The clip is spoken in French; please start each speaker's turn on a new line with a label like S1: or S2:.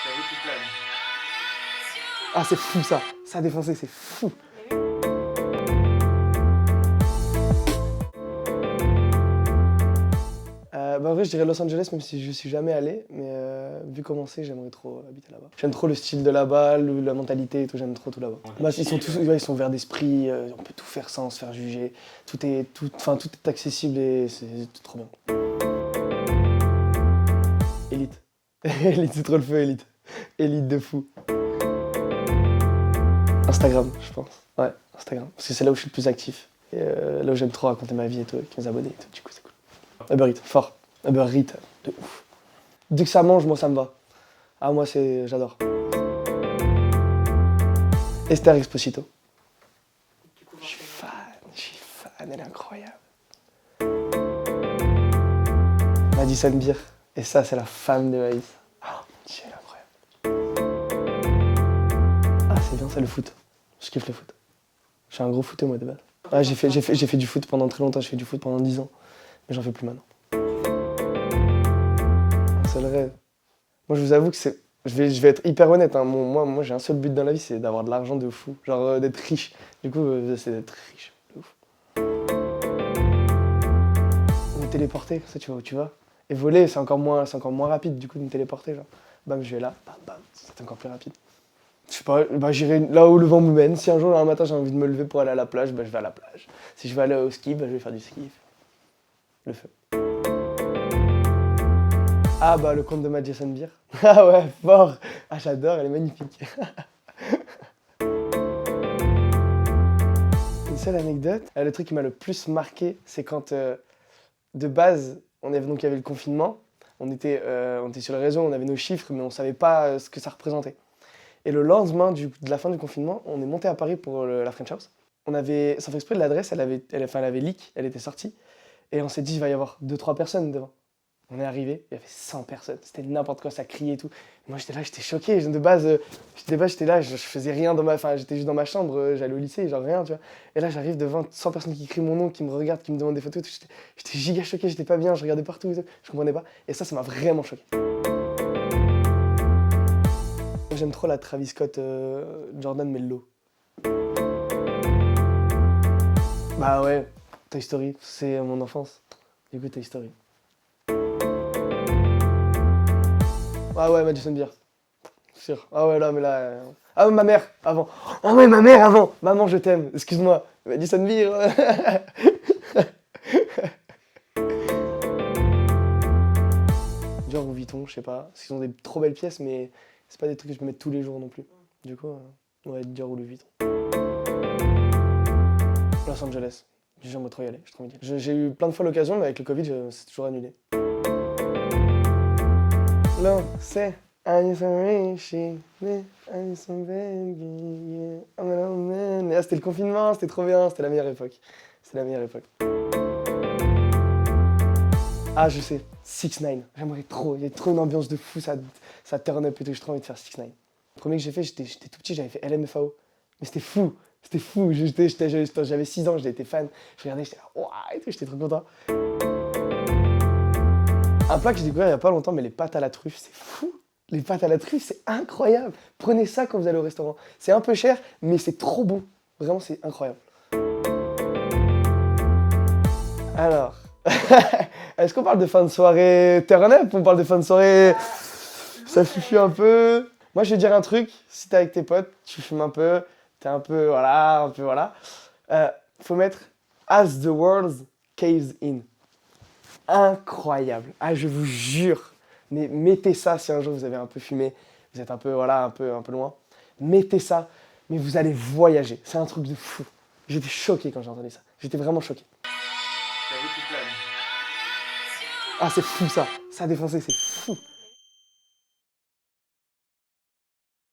S1: J'avoue, tu planes.
S2: Ah, c'est fou ça. Ça a défoncé, c'est fou. Bah en vrai, je dirais Los Angeles, même si je suis jamais allé. Mais vu comment c'est, j'aimerais trop habiter là-bas. J'aime trop le style de là-bas, la mentalité et tout. J'aime trop tout là-bas. Bah, ils sont tous, ouais, ils sont ouverts d'esprit. On peut tout faire sans se faire juger. Tout est accessible et c'est trop bien. Élite. Élite, c'est trop le feu, Élite. Élite de fou. Instagram, je pense. Ouais, Instagram. Parce que c'est là où je suis le plus actif. Et là où j'aime trop raconter ma vie et tout, avec mes abonnés et tout. Du coup, c'est cool. Uber Eats, fort. Uber Eats, de ouf. Dès que ça mange, moi, ça me va. Ah, moi, j'adore. Esther Exposito. Je suis fan, elle est incroyable. Madison Beer. Et ça, c'est la femme de Maïs. Ah, mon Dieu, elle est incroyable. Ah, c'est bien ça, le foot. Je kiffe le foot. Je suis un gros footeur, moi, de base. Ouais, j'ai fait du foot pendant très longtemps, j'ai fait du foot pendant 10 ans. Mais j'en fais plus maintenant. Un seul rêve. Moi, je vous avoue que je vais être hyper honnête. Hein. Moi j'ai un seul but dans la vie, c'est d'avoir de l'argent de fou. Genre d'être riche. Du coup, c'est d'être riche. De ouf. Me téléporter, ça, tu vois où tu vas. Et voler, c'est encore moins rapide, du coup, de me téléporter. Genre, bam, je vais là, bam, bam, c'est encore plus rapide. Je sais pas, bah, j'irai là où le vent me mène. Si un jour, un matin, j'ai envie de me lever pour aller à la plage, bah, je vais à la plage. Si je veux aller au ski, bah, je vais faire du ski. Le feu. Ah bah le conte de Madison Beer. Ah ouais, fort. Ah j'adore, elle est magnifique. Une seule anecdote. Le truc qui m'a le plus marqué, c'est quand de base, il y avait le confinement. On était sur le réseau, on avait nos chiffres, mais on savait pas ce que ça représentait. Et le lendemain de la fin du confinement, on est monté à Paris pour la French House. On avait, sans faire exprès, l'adresse, elle avait leak, elle était sortie. Et on s'est dit, il va y avoir 2-3 personnes devant. On est arrivé, il y avait 100 personnes, c'était n'importe quoi, ça criait et tout. Moi j'étais là, j'étais choqué, de base, j'étais là, je faisais rien j'étais juste dans ma chambre, j'allais au lycée, genre rien, tu vois. Et là j'arrive devant 100 personnes qui crient mon nom, qui me regardent, qui me demandent des photos, j'étais giga choqué, j'étais pas bien, je regardais partout et tout, je comprenais pas. Et ça m'a vraiment choqué. J'aime trop la Travis Scott Jordan Mello. Bah ouais, Toy Story, c'est mon enfance. Du coup Toy Story. Ah ouais, Madison Beer. Sûr. Ah ouais, là, mais là... Ah, ma mère, avant. Oh ouais, ma mère, avant. Maman, je t'aime. Excuse-moi. Madison Beer. Dior ou Vuitton, je sais pas. Parce qu'ils ont des trop belles pièces, mais c'est pas des trucs que je peux mettre tous les jours non plus. Du coup, ouais, Dior ou Louis Vuitton. Los Angeles. J'aimerais trop y aller, j'ai trop envie d'y aller. J'ai eu plein de fois l'occasion, mais avec le Covid, c'est toujours annulé. Non, c'est... Ah, c'était le confinement, c'était trop bien, c'était la meilleure époque. C'était la meilleure époque. Ah, je sais, 6ix9ine. J'aimerais trop, il y a trop une ambiance de fou, ça turn up et tout, j'ai trop envie de faire 6ix9ine. Le premier que j'ai fait, j'étais tout petit, j'avais fait LMFAO. Mais c'était fou, j'avais 6 ans, j'étais fan. Je regardais, j'étais là, ouah, et tout, j'étais trop content. Un plat que j'ai découvert il y a pas longtemps, mais les pâtes à la truffe, c'est fou. Les pâtes à la truffe, c'est incroyable. Prenez ça quand vous allez au restaurant. C'est un peu cher, mais c'est trop bon. Vraiment, c'est incroyable. Alors, est-ce qu'on parle de fin de soirée turn-up ou on parle de fin de soirée ça fume un peu? Moi, je vais dire un truc. Si t'es avec tes potes, tu fumes un peu, t'es un peu voilà. Faut mettre As the World Caves In. Incroyable. Ah, je vous jure. Mais mettez ça si un jour vous avez un peu fumé, vous êtes un peu loin. Mettez ça, mais vous allez voyager. C'est un truc de fou. J'étais choqué quand j'ai entendu ça. J'étais vraiment choqué.
S1: J'avoue, tu planes.
S2: Ah, c'est fou ça. Ça a défoncé, c'est fou.